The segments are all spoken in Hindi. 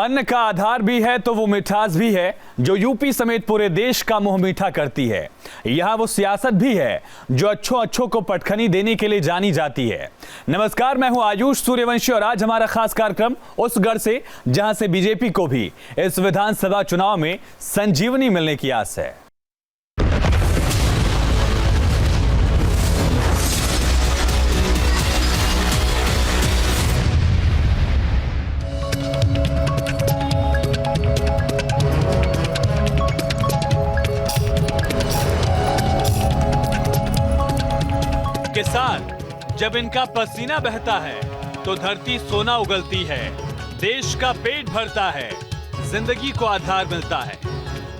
अन्न का आधार भी है तो वो मिठास भी है जो यूपी समेत पूरे देश का मुंह मीठा करती है। यहाँ वो सियासत भी है जो अच्छों को पटखनी देने के लिए जानी जाती है। नमस्कार, मैं हूं आयुष सूर्यवंशी और आज हमारा खास कार्यक्रम उस गढ़ से जहां से बीजेपी को भी इस विधानसभा चुनाव में संजीवनी मिलने की आस है। किसान जब इनका पसीना बहता है तो धरती सोना उगलती है, देश का पेट भरता है, जिंदगी को आधार मिलता है।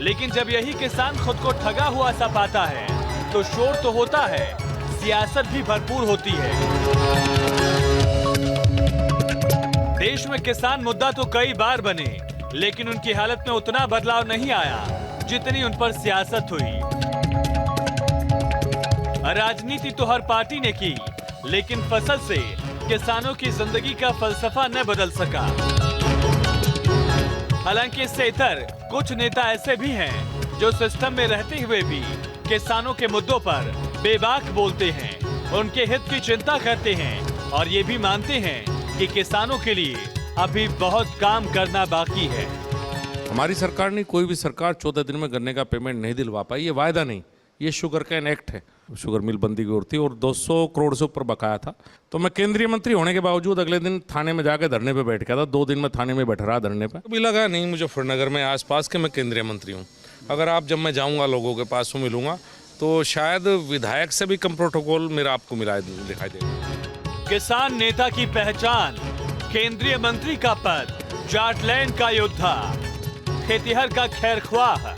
लेकिन जब यही किसान खुद को ठगा हुआ सा पाता है तो शोर तो होता है, सियासत भी भरपूर होती है। देश में किसान मुद्दा तो कई बार बने, लेकिन उनकी हालत में उतना बदलाव नहीं आया जितनी उन पर सियासत हुई। राजनीति तो हर पार्टी ने की, लेकिन फसल से किसानों की जिंदगी का फलसफा न बदल सका। हालांकि इससे इतर कुछ नेता ऐसे भी हैं जो सिस्टम में रहते हुए भी किसानों के मुद्दों पर बेबाक बोलते हैं, उनके हित की चिंता करते हैं और ये भी मानते हैं कि किसानों के लिए अभी बहुत काम करना बाकी है। हमारी सरकार नहीं, कोई भी सरकार 14 दिन में गन्ने का पेमेंट नहीं दिलवा पाई। ये वायदा नहीं, ये शुगर कैन एक्ट है। शुगर मिल बंदी की ओर थी और 200 करोड़ से ऊपर बकाया था। तो मैं केंद्रीय मंत्री होने के बावजूद अगले दिन थाने में जाकर धरने पे बैठ गया था। 2 दिन में थाने में बैठ रहा धरने पे। अभी लगा नहीं मुजफ्फरनगर में आसपास के मैं केंद्रीय मंत्री हूँ। अगर आप जब मैं जाऊँगा लोगों के पास में मिलूंगा तो शायद विधायक से भी कम प्रोटोकॉल मेरा आपको दिखाई देगा। किसान नेता की पहचान, केंद्रीय मंत्री का पद, जाटलैंड का योद्धा, खेतिहर का खैरख्वाह।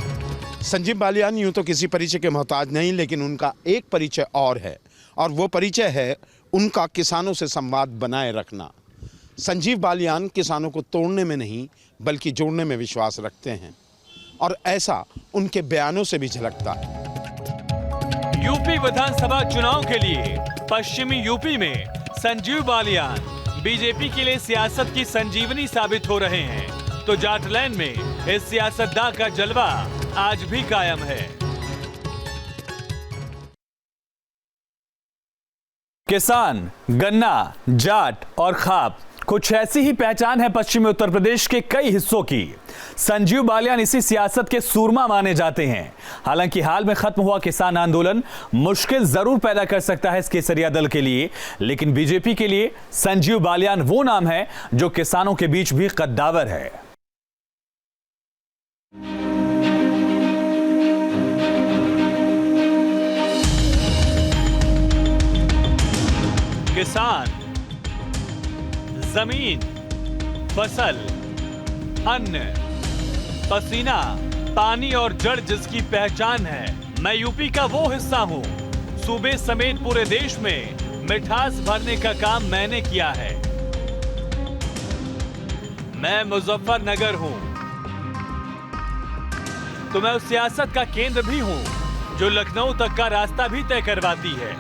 संजीव बालियान यूं तो किसी परिचय के मोहताज नहीं, लेकिन उनका एक परिचय और है, और वो परिचय है उनका किसानों से संवाद बनाए रखना। संजीव बालियान किसानों को तोड़ने में नहीं बल्कि जोड़ने में विश्वास रखते हैं, और ऐसा उनके बयानों से भी झलकता है। यूपी विधानसभा चुनाव के लिए पश्चिमी यूपी में संजीव बालियान बीजेपी के लिए सियासत की संजीवनी साबित हो रहे हैं, तो जाटलैंड में इस सियासतदान का जलवा आज भी कायम है। किसान, गन्ना, जाट और खाप, कुछ ऐसी ही पहचान है पश्चिमी उत्तर प्रदेश के कई हिस्सों की। संजीव बालियान इसी सियासत के सूरमा माने जाते हैं। हालांकि हाल में खत्म हुआ किसान आंदोलन मुश्किल जरूर पैदा कर सकता है इस केसरिया दल के लिए, लेकिन बीजेपी के लिए संजीव बालियान वो नाम है जो किसानों के बीच भी कद्दावर है। किसान, जमीन, फसल, अन्न, पसीना, पानी और जड़ जिसकी पहचान है। मैं यूपी का वो हिस्सा हूँ, सूबे समेत पूरे देश में मिठास भरने का काम मैंने किया है। मैं मुजफ्फरनगर हूँ, तो मैं उस सियासत का केंद्र भी हूँ जो लखनऊ तक का रास्ता भी तय करवाती है।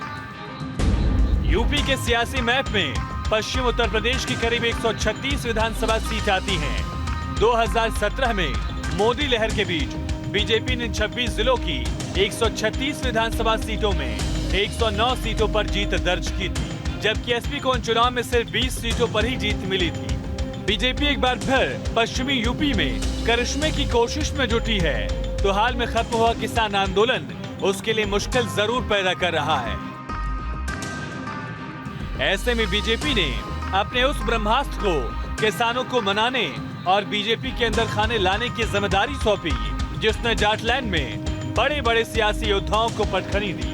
यूपी के सियासी मैप में पश्चिम उत्तर प्रदेश की करीब 136 विधानसभा सीट आती हैं। 2017 में मोदी लहर के बीच बीजेपी ने 26 जिलों की 136 विधानसभा सीटों में 109 सीटों पर जीत दर्ज की थी, जबकि एसपी को उन चुनाव में सिर्फ 20 सीटों पर ही जीत मिली थी। बीजेपी एक बार फिर पश्चिमी यूपी में करिश्मे की कोशिश में जुटी है, तो हाल में खत्म हुआ किसान आंदोलन उसके लिए मुश्किल जरूर पैदा कर रहा है। ऐसे में बीजेपी ने अपने उस ब्रह्मास्त्र को किसानों को मनाने और बीजेपी के अंदर खाने लाने की जिम्मेदारी सौंपी, जिसने जाटलैंड में बड़े बड़े सियासी योद्धाओं को पटखनी दी।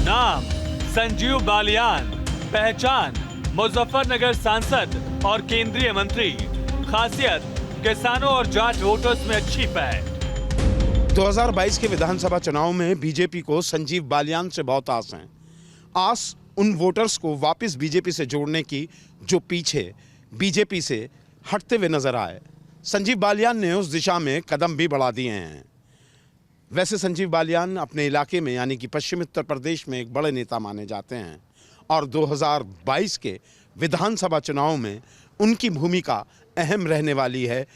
नाम संजीव बालियान, पहचान मुजफ्फरनगर सांसद और केंद्रीय मंत्री, खासियत किसानों और जाट वोटर्स में अच्छी पहल। 2022 के विधानसभा चुनाव में बीजेपी को संजीव बालियान से बहुत आस है। आस उन वोटर्स को वापस बीजेपी से जोड़ने की जो पीछे बीजेपी से हटते हुए नजर आए। संजीव बालियान ने उस दिशा में कदम भी बढ़ा दिए हैं। वैसे संजीव बालियान अपने इलाके में यानी कि पश्चिमी उत्तर प्रदेश में एक बड़े नेता माने जाते हैं और 2022 के विधानसभा चुनाव में उनकी भूमिका अहम रहने वाली है,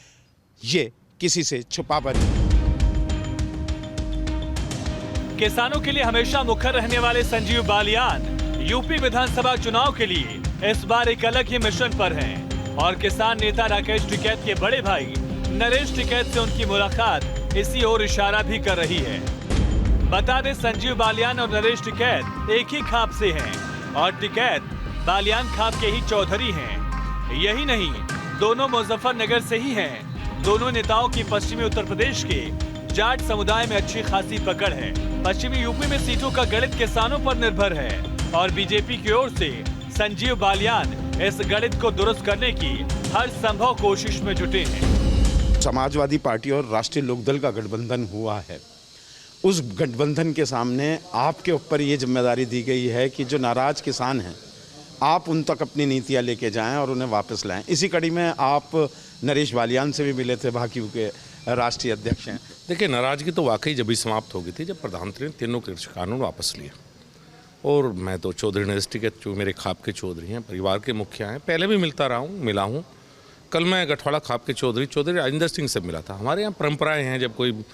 ये किसी से छुपाकर नहीं। किसानों के लिए हमेशा मुखर रहने वाले संजीव बालियान यूपी विधानसभा चुनाव के लिए इस बार एक अलग ही मिशन पर हैं और किसान नेता राकेश टिकैत के बड़े भाई नरेश टिकैत से उनकी मुलाकात इसी ओर इशारा भी कर रही है। बता दें, संजीव बालियान और नरेश टिकैत एक ही खाप से हैं और टिकैत बालियान खाप के ही चौधरी हैं। यही नहीं, दोनों मुजफ्फरनगर से ही हैं। दोनों नेताओं की पश्चिमी उत्तर प्रदेश के जाट समुदाय में अच्छी खासी पकड़ है। पश्चिमी यूपी में सीटों का गणित किसानों पर निर्भर है और बीजेपी की ओर से संजीव बालियान इस गणित को दुरुस्त करने की हर संभव कोशिश में जुटे हैं। समाजवादी पार्टी और राष्ट्रीय लोकदल का गठबंधन हुआ है। उस गठबंधन के सामने आपके ऊपर ये जिम्मेदारी दी गई है कि जो नाराज किसान हैं, आप उन तक अपनी नीतियां लेके जाएं और उन्हें वापस लाएं। इसी कड़ी में आप नरेश बालियान से भी मिले थे, भाजपा के राष्ट्रीय अध्यक्ष हैं। देखिए, नाराजगी तो वाकई जब भी समाप्त हो गई थी जब प्रधानमंत्री ने तीनों कृषि कानून वापस लिए। और मैं तो चौधरी नरेश टिकैत, जो मेरे खाप के चौधरी हैं, परिवार के मुखिया हैं, पहले भी मिला हूँ। कल मैं गठवाड़ा खाप के चौधरी राजेंद्र सिंह से मिला था। हमारे यहाँ परंपराएं हैं, जब कोई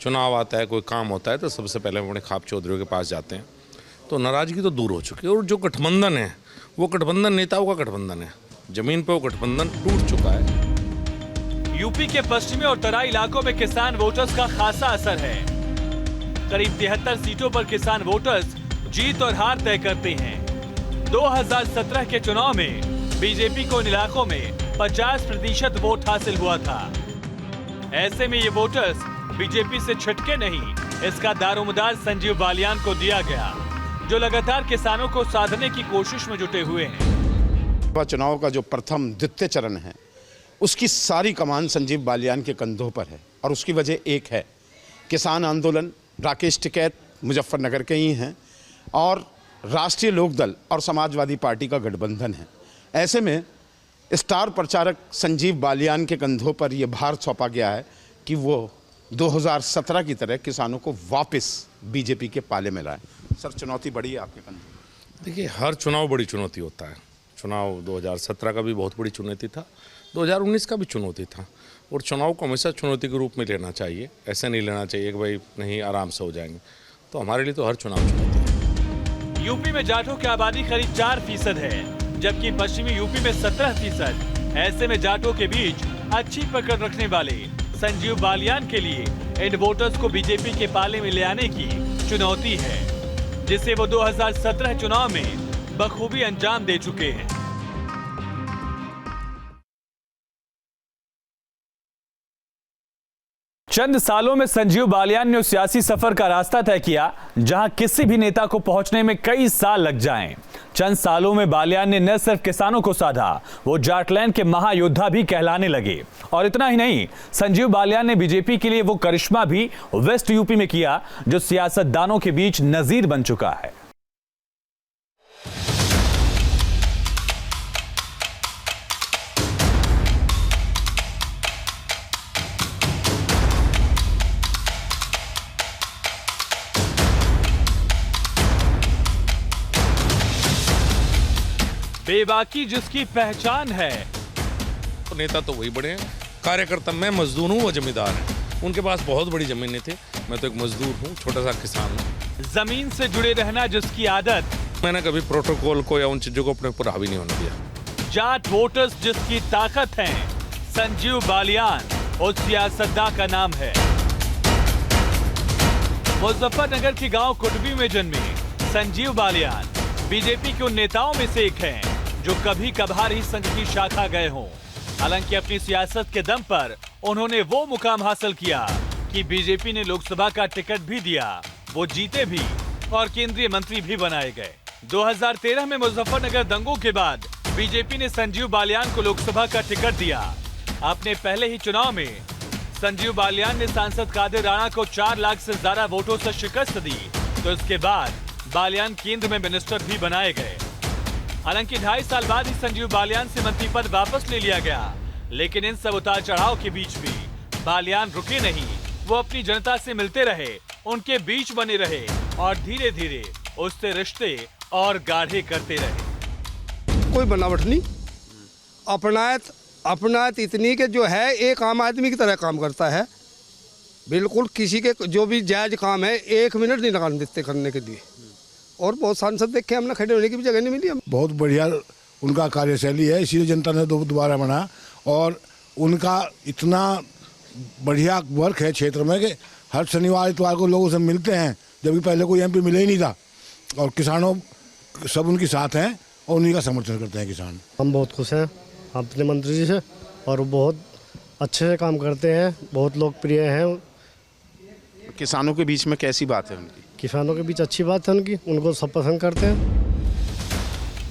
चुनाव आता है, कोई काम होता है, तो सबसे पहले हम अपने खाप चौधरियों के पास जाते हैं। तो नाराजगी तो दूर हो चुकी है और जो गठबंधन है वो गठबंधन नेताओं का गठबंधन है। जमीन पर वो गठबंधन टूट चुका है। यूपी के पश्चिमी और तराई इलाकों में किसान वोटर्स का खासा असर है। करीब 73 सीटों पर किसान वोटर्स जीत और हार तय करते हैं। 2017 के चुनाव में बीजेपी को इन इलाकों में 50% वोट हासिल हुआ था। ऐसे में ये वोटर्स बीजेपी से छिटके नहीं, इसका दारोमदार संजीव बालियान को दिया गया, जो लगातार किसानों को साधने की कोशिश में जुटे हुए हैं। चुनाव का जो प्रथम द्वितीय चरण है, उसकी सारी कमान संजीव बालियान के कंधों पर है और उसकी वजह एक है, किसान आंदोलन। राकेश टिकैत मुजफ्फरनगर के ही हैं और राष्ट्रीय लोकदल और समाजवादी पार्टी का गठबंधन है। ऐसे में स्टार प्रचारक संजीव बालियान के कंधों पर यह भार सौंपा गया है कि वो 2017 की तरह किसानों को वापस बीजेपी के पाले में लाए। सर, चुनौती बड़ी है आपके कंधे। देखिए, हर चुनाव बड़ी चुनौती होता है। चुनाव 2017 का भी बहुत बड़ी चुनौती था, 2019 का भी चुनौती था और चुनाव को हमेशा चुनौती के रूप में लेना चाहिए। ऐसे नहीं लेना चाहिए कि भाई नहीं, आराम से हो जाएंगे। तो हमारे लिए तो हर चुनाव चुनौती है। यूपी में जाटों की आबादी करीब 4% है, जबकि पश्चिमी यूपी में 17%। ऐसे में जाटों के बीच अच्छी पकड़ रखने वाले संजीव बालियान के लिए इन वोटर्स को बीजेपी के पाले में ले आने की चुनौती है, जिसे वो 2017 चुनाव में बखूबी अंजाम दे चुके हैं। चंद सालों में संजीव बालियान ने उस सियासी सफर का रास्ता तय किया जहां किसी भी नेता को पहुंचने में कई साल लग जाएं। चंद सालों में बालियान ने न सिर्फ किसानों को साधा, वो जाटलैंड के महायोद्धा भी कहलाने लगे। और इतना ही नहीं, संजीव बालियान ने बीजेपी के लिए वो करिश्मा भी वेस्ट यूपी में किया जो सियासतदानों के बीच नजीर बन चुका है। बेबाकी जिसकी पहचान है, तो नेता तो वही बड़े हैं, कार्यकर्ता मैं मजदूर हूँ, वो जमींदार हैं। उनके पास बहुत बड़ी जमीनें थी, मैं तो एक मजदूर हूँ, छोटा सा किसान हूँ। जमीन से जुड़े रहना जिसकी आदत, मैंने कभी प्रोटोकॉल को या उन चीजों को अपने ऊपर हावी नहीं होने दिया। जाट वोटर्स जिसकी ताकत है, संजीव बालियान उस सियासतदान का नाम है। मुजफ्फरनगर के गांव कुटबी में जन्मे संजीव बालियान बीजेपी के उन नेताओं में से एक हैं जो कभी कभार ही संघ की शाखा गए हों। हालांकि अपनी सियासत के दम पर उन्होंने वो मुकाम हासिल किया कि बीजेपी ने लोकसभा का टिकट भी दिया, वो जीते भी और केंद्रीय मंत्री भी बनाए गए। 2013 में मुजफ्फरनगर दंगों के बाद बीजेपी ने संजीव बालियान को लोकसभा का टिकट दिया। अपने पहले ही चुनाव में संजीव बालियान ने सांसद कादिर राणा को 4 लाख से ज्यादा वोटों से शिकस्त दी, तो इसके बाद बालियान केंद्र में मिनिस्टर भी बनाए गए। हालांकि 2.5 साल बाद ही संजीव बालियान से मंत्री पद वापस ले लिया गया, लेकिन इन सब उतार चढ़ाव के बीच भी बालियान रुके नहीं। वो अपनी जनता से मिलते रहे, उनके बीच बने रहे और धीरे धीरे उससे रिश्ते और गाढ़े करते रहे। कोई बनावट नहीं अपनायत अपनात इतनी के जो है एक आम आदमी की तरह काम करता है, बिल्कुल किसी के जो भी जायज़ काम है 1 मिनट नहीं लगाने देते करने के लिए। और बहुत सांसद देखे हमने, खड़े होने की भी जगह नहीं मिली। बहुत बढ़िया उनका कार्यशैली है, इसीलिए जनता ने दोबारा बना। और उनका इतना बढ़िया वर्क है क्षेत्र में कि हर शनिवार इतवार को लोगों से मिलते हैं, जबकि पहले कोई एमपी मिले ही नहीं था। और किसानों सब उनके साथ हैं और उन्हीं का समर्थन करते हैं किसान। हम बहुत खुश हैं अपने मंत्री जी से, और वो बहुत अच्छे से काम करते हैं, बहुत लोकप्रिय हैं। किसानों के बीच में कैसी बात है उनकी? किसानों के बीच अच्छी बात है उनकी, उनको सब पसंद करते हैं।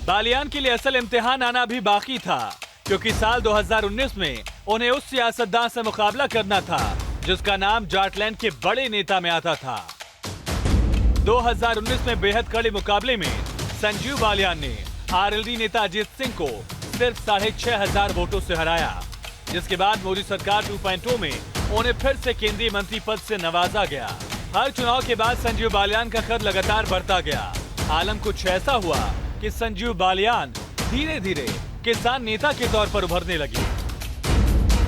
बालियान के लिए असल इम्तिहान आना भी बाकी था, क्योंकि साल 2019 में उन्हें उस सियासतदान से मुकाबला करना था जिसका नाम जाटलैंड के बड़े नेता में आता था। 2019 में बेहद कड़े मुकाबले में संजीव बालियान ने आरएलडी नेता अजीत सिंह को सिर्फ 6,500 वोटों से हराया, जिसके बाद मोदी सरकार 2.0 में उन्हें फिर से केंद्रीय मंत्री पद से नवाजा गया। हर चुनाव के बाद संजीव बालियान का कद लगातार बढ़ता गया। आलम कुछ ऐसा हुआ कि संजीव बालियान धीरे धीरे किसान नेता के तौर पर उभरने लगे।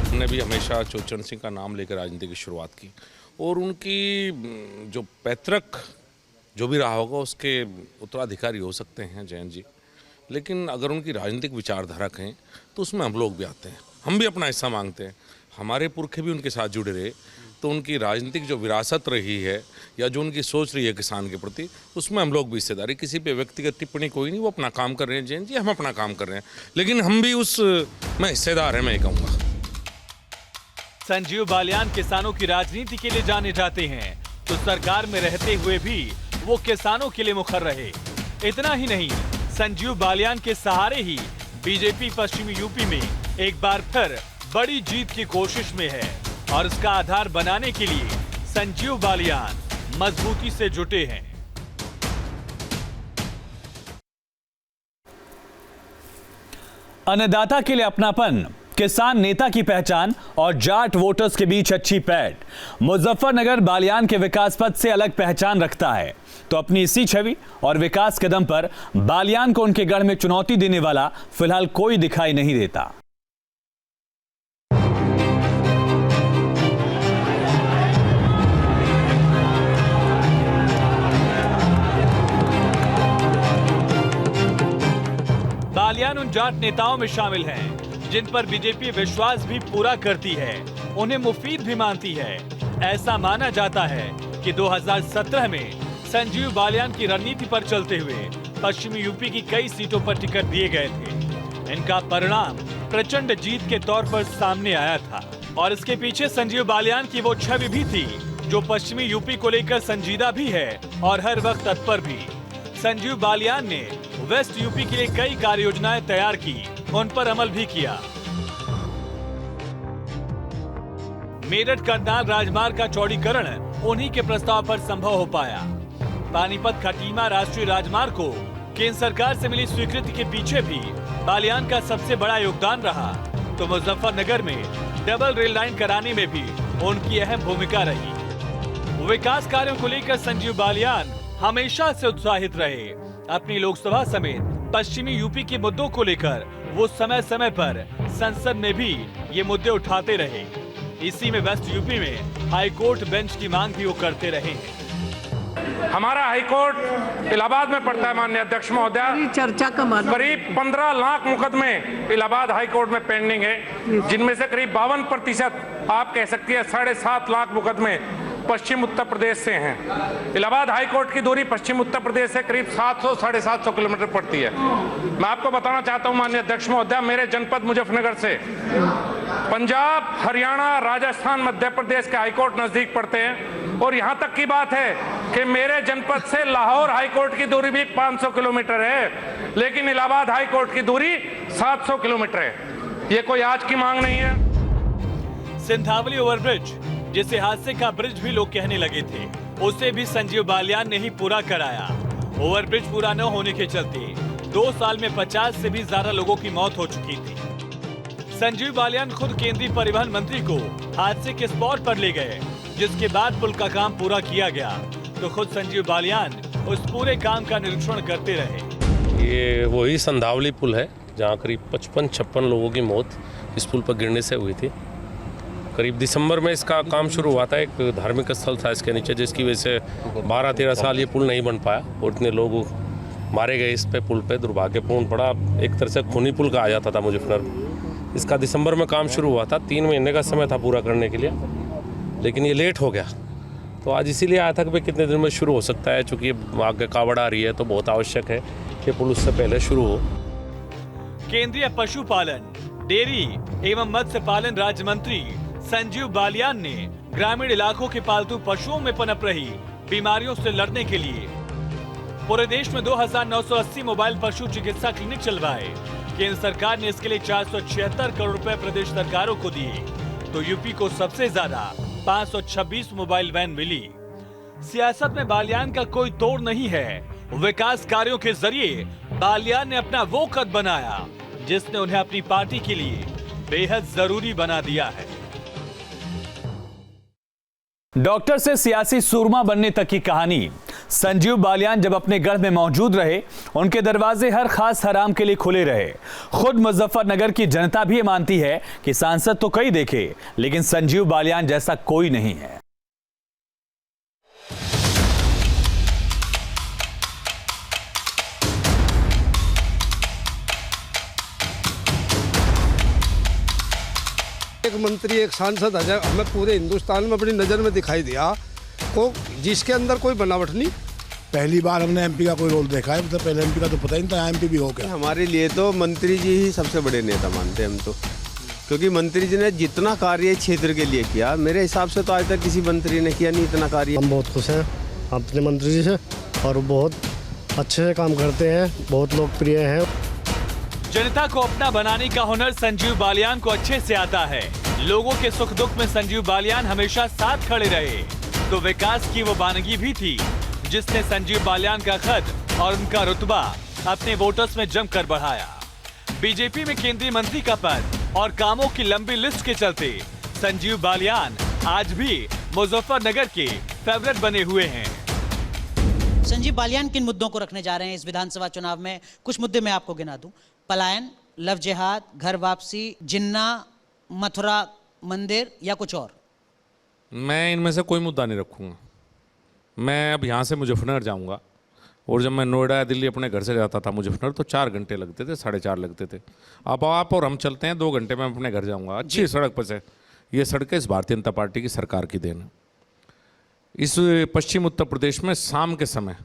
हमने भी हमेशा चौचरण सिंह का नाम लेकर राजनीति की शुरुआत की, और उनकी जो पैतृक जो भी रहा होगा उसके उत्तराधिकारी हो सकते हैं जयंत जी, लेकिन अगर उनकी राजनीतिक विचारधारा कहें तो उसमें हम लोग भी आते हैं, हम भी अपना हिस्सा मांगते हैं। हमारे पुरखे भी उनके साथ जुड़े रहे, तो उनकी राजनीतिक जो विरासत रही है या जो उनकी सोच रही है किसान के प्रति, उसमें हम लोग भी हिस्सेदारी। किसी पे व्यक्तिगत टिप्पणी कोई नहीं, वो अपना काम कर रहे हैं जयंत जी, हम अपना काम कर रहे हैं, लेकिन हम भी उस में हिस्सेदार हैं, मैं कहूँगा। संजीव बालियान किसानों की राजनीति के लिए जाने जाते हैं, तो सरकार में रहते हुए भी वो किसानों के लिए मुखर रहे। इतना ही नहीं, संजीव बालियान के सहारे ही बीजेपी पश्चिमी यूपी में एक बार फिर बड़ी जीत की कोशिश में है, और इसका आधार बनाने के लिए संजीव बालियान मजबूती से जुटे हैं। अन्नदाता के लिए अपनापन, किसान नेता की पहचान और जाट वोटर्स के बीच अच्छी पैठ, मुजफ्फरनगर बालियान के विकास पथ से अलग पहचान रखता है। तो अपनी इसी छवि और विकास कदम पर बालियान को उनके गढ़ में चुनौती देने वाला फिलहाल कोई दिखाई नहीं देता। बालियान उन जाट नेताओं में शामिल हैं जिन पर बीजेपी विश्वास भी पूरा करती है, उन्हें मुफीद भी मानती है। ऐसा माना जाता है कि 2017 में संजीव बालियान की रणनीति पर चलते हुए पश्चिमी यूपी की कई सीटों पर टिकट दिए गए थे। इनका परिणाम प्रचंड जीत के तौर पर सामने आया था, और इसके पीछे संजीव बालियान की वो छवि भी थी जो पश्चिमी यूपी को लेकर संजीदा भी है और हर वक्त तत्पर भी। संजीव बालियान ने वेस्ट यूपी के लिए कई कार्य योजनाएं तैयार की, उन पर अमल भी किया। मेरठ करनाल राजमार्ग का चौड़ीकरण उन्हीं के प्रस्ताव पर संभव हो पाया। पानीपत खटीमा राष्ट्रीय राजमार्ग को केंद्र सरकार से मिली स्वीकृति के पीछे भी बालियान का सबसे बड़ा योगदान रहा। तो मुजफ्फरनगर में डबल रेल लाइन कराने में भी उनकी अहम भूमिका रही। विकास कार्यों को लेकर संजीव बालियान हमेशा से उत्साहित रहे। अपनी लोकसभा समेत पश्चिमी यूपी के मुद्दों को लेकर वो समय समय पर संसद में भी ये मुद्दे उठाते रहे। इसी में वेस्ट यूपी में हाईकोर्ट बेंच की मांग भी वो करते रहे हैं। हमारा हाईकोर्ट इलाहाबाद में पड़ता है माननीय अध्यक्ष महोदय। चर्चा का करीब 15 लाख मुकदमे इलाहाबाद हाईकोर्ट में पेंडिंग है, जिनमें से करीब 52% आप कह सकती है 7.5 लाख मुकदमे पश्चिम उत्तर प्रदेश से हैं। इलाहाबाद हाईकोर्ट की दूरी पश्चिम उत्तर प्रदेश से करीब 700-750 किलोमीटर पड़ती है। मैं आपको बताना चाहता हूं माननीय अध्यक्ष महोदय, मेरे जनपद मुजफ्फरनगर से पंजाब, हरियाणा, राजस्थान, मध्य प्रदेश के हाईकोर्ट नजदीक पड़ते हैं, और यहां तक की बात है कि मेरे जनपद से लाहौर हाईकोर्ट की दूरी भी 500 किलोमीटर है, लेकिन इलाहाबाद हाईकोर्ट की दूरी 700 किलोमीटर है। ये कोई आज की मांग नहीं है। सिंधावली ओवरब्रिज, जिसे हादसे का ब्रिज भी लोग कहने लगे थे, उसे भी संजीव बालियान ने ही पूरा कराया। ओवरब्रिज पूरा न होने के चलते 2 साल में 50 से भी ज्यादा लोगों की मौत हो चुकी थी। संजीव बालियान खुद केंद्रीय परिवहन मंत्री को हादसे के स्पॉट पर ले गए, जिसके बाद पुल का काम पूरा किया गया, तो खुद संजीव बालियान उस पूरे काम का निरीक्षण करते रहे। ये वही संधावली पुल है जहाँ करीब 55-56 लोगों की मौत इस पुल पर गिरने से हुई थी। करीब दिसंबर में इसका काम शुरू हुआ था। एक धार्मिक स्थल था इसके नीचे, जिसकी वजह से 12-13 साल ये पुल नहीं बन पाया और इतने लोग मारे गए इस पे पुल पे। दुर्भाग्यपूर्ण पड़ा, एक तरह से खूनी पुल कहा जाता था मुजफ्फरनगर। इसका दिसंबर में काम शुरू हुआ था, 3 महीने का समय था पूरा करने के लिए, लेकिन ये लेट हो गया। तो आज इसीलिए आया था कि भाई कितने दिन में शुरू हो सकता है, चूँकि आगे कावड़ आ रही है तो बहुत आवश्यक है कि पुल उससे पहले शुरू हो। केंद्रीय पशुपालन, डेयरी एवं मत्स्य पालन राज्य मंत्री संजीव बालियान ने ग्रामीण इलाकों के पालतू पशुओं में पनप रही बीमारियों से लड़ने के लिए पूरे देश में 2,980 मोबाइल पशु चिकित्सा क्लिनिक चलवाए। केंद्र सरकार ने इसके लिए 476 करोड़ रुपए प्रदेश सरकारों को दिए, तो यूपी को सबसे ज्यादा 526 मोबाइल वैन मिली। सियासत में बालियान का कोई तोड़ नहीं है। विकास कार्यों के जरिए बालियान ने अपना वो कद बनाया जिसने उन्हें अपनी पार्टी के लिए बेहद जरूरी बना दिया है। डॉक्टर से सियासी सूरमा बनने तक की कहानी। संजीव बालियान जब अपने गढ़ में मौजूद रहे, उनके दरवाजे हर खास हराम के लिए खुले रहे। खुद मुजफ्फरनगर की जनता भी मानती है कि सांसद तो कई देखे, लेकिन संजीव बालियान जैसा कोई नहीं है। एक मंत्री, एक सांसद हमें पूरे हिंदुस्तान में अपनी नज़र में दिखाई दिया को जिसके अंदर कोई बनावट नहीं। पहली बार हमने एमपी का कोई रोल देखा है, तो पहले एमपी का तो पता ही नहीं था, एमपी भी हो गया। हमारे लिए तो मंत्री जी ही सबसे बड़े नेता मानते हैं हम तो, क्योंकि मंत्री जी ने जितना कार्य क्षेत्र के लिए किया, मेरे हिसाब से तो आज तक किसी मंत्री ने किया नहीं इतना कार्य। हम बहुत खुश हैं अपने मंत्री जी से, और बहुत अच्छे से काम करते हैं, बहुत लोकप्रिय हैं। जनता को अपना बनाने का हुनर संजीव बालियान को अच्छे से आता है। लोगों के सुख दुख में संजीव बालियान हमेशा साथ खड़े रहे। तो विकास की वो वानगी भी थी जिसने संजीव बालियान का कद और उनका रुतबा अपने वोटर्स में जमकर बढ़ाया। बीजेपी में केंद्रीय मंत्री का पद और कामों की लंबी लिस्ट के चलते संजीव बालियान आज भी मुजफ्फरनगर के फेवरेट बने हुए हैं। संजीव बालियान किन मुद्दों को रखने जा रहे हैं इस विधानसभा चुनाव में? कुछ मुद्दे मैं आपको गिना दूं। पलायन, लव जिहाद, घर वापसी, जिन्ना, मथुरा मंदिर या कुछ और? मैं इनमें से कोई मुद्दा नहीं रखूँगा। मैं अब यहाँ से मुजफ्फरनगर जाऊँगा, और जब मैं नोएडा या दिल्ली अपने घर से जाता था मुजफ्फरनगर, तो 4 घंटे लगते थे, 4.5 लगते थे। अब आप और हम चलते हैं 2 घंटे में अपने घर जाऊँगा, अच्छी सड़क पर से। ये सड़कें इस भारतीय जनता पार्टी की सरकार की देन है। इस पश्चिम उत्तर प्रदेश में शाम के समय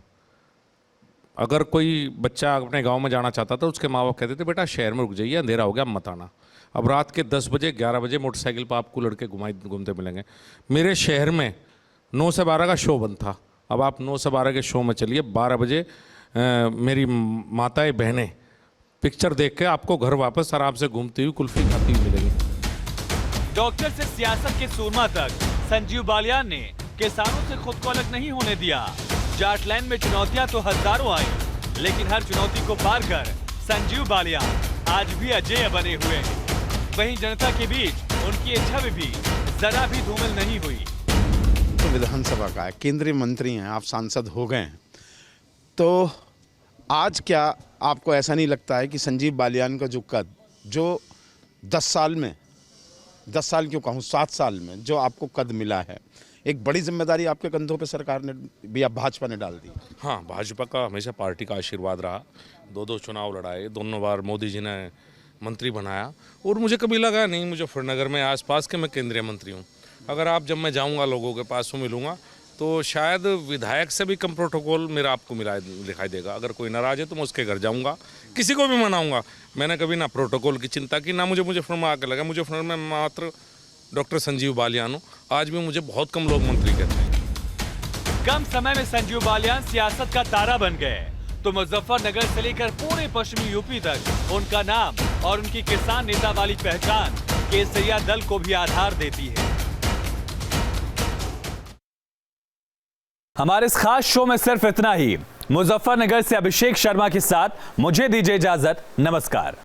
अगर कोई बच्चा अपने गांव में जाना चाहता था, उसके माँ बाप कहते थे बेटा शहर में रुक जाइए, अंधेरा हो गया, मत आना। अब रात के 10 बजे 11 बजे मोटरसाइकिल पर आपको लड़के घूमते मिलेंगे। मेरे शहर में 9 से 12 का शो बंद था। अब आप 9 से 12 के शो में चलिए, 12 बजे मेरी माताएं बहनें पिक्चर देख के आपको घर वापस आराम से घूमती हुई कुल्फी खाती हुई मिलेंगी। डॉक्टर से सियासत के सूरमा तक संजीव बालियान ने किसानों से खुद को अलग नहीं होने दिया। जाट लैंड में चुनौतियां तो हजारों आई, लेकिन हर चुनौती को पार कर संजीव बालियान आज भी अजेय बने हुए हैं। वहीं जनता के बीच उनकी ये छवि भी जरा भी धूमिल नहीं हुई। तो विधानसभा का है, केंद्रीय मंत्री हैं, आप सांसद हो गए हैं, तो आज क्या आपको ऐसा नहीं लगता है कि संजीव बालियान का जो कद, जो 10 साल में, 10 साल क्यों कहूँ 7 साल में जो आपको कद मिला है, एक बड़ी जिम्मेदारी आपके कंधों पे सरकार ने भी, अब भाजपा ने डाल दी? हाँ, भाजपा का हमेशा पार्टी का आशीर्वाद रहा। 2 चुनाव लड़ाए, दोनों बार मोदी जी ने मंत्री बनाया, और मुझे कभी लगा नहीं मुजफ्फरनगर में आसपास के मैं केंद्रीय मंत्री हूँ। अगर आप, जब मैं जाऊँगा लोगों के पास में मिलूँगा, तो शायद विधायक से भी कम प्रोटोकॉल मेरा आपको दिखाई देगा। अगर कोई नाराज है तो मैं उसके घर जाऊँगा, किसी को भी मनाऊँगा। मैंने कभी ना प्रोटोकॉल की चिंता की, ना मुझे मुजफ्फरनगर में आकर लगा। मुजफ्फरनगर में मात्र डॉक्टर संजीव बालियान हूँ। आज भी मुझे बहुत कम लोग मंत्री कहते हैं। कम समय में संजीव बालियान सियासत का तारा बन गए, तो मुजफ्फरनगर से लेकर पूरे पश्चिमी यूपी तक उनका नाम और उनकी किसान नेता वाली पहचान केसरिया दल को भी आधार देती है। हमारे इस खास शो में सिर्फ इतना ही। मुजफ्फरनगर से अभिषेक शर्मा के साथ मुझे दीजिए इजाजत। नमस्कार।